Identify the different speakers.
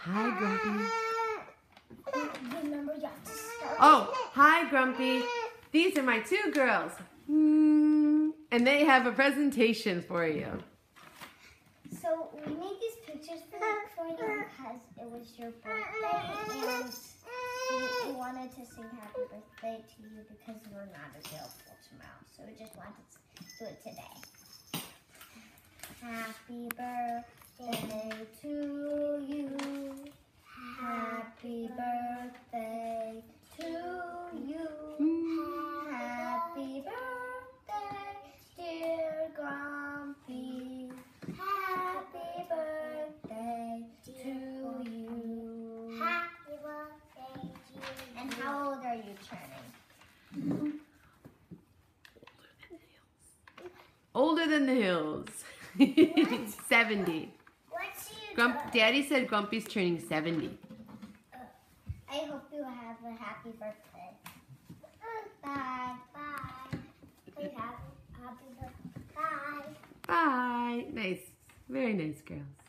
Speaker 1: Hi, Grumpy.
Speaker 2: Remember, you have to start.
Speaker 1: Oh, hi, Grumpy. These are my two girls. And they have a presentation for you.
Speaker 2: So we made these pictures for you because it was your birthday and we wanted to sing happy birthday to you because we're not available tomorrow. So we just wanted to do it today. Happy birthday to you. Happy birthday to you. Happy birthday, dear Grumpy. Happy birthday to you. Happy birthday to you. And how old are you turning?
Speaker 1: Older than the hills. 70.
Speaker 2: What's your
Speaker 1: Daddy said Grumpy's turning 70.
Speaker 2: I hope you have a happy birthday. Bye. Bye. Happy birthday. Bye.
Speaker 1: Bye. Nice. Very nice, girls.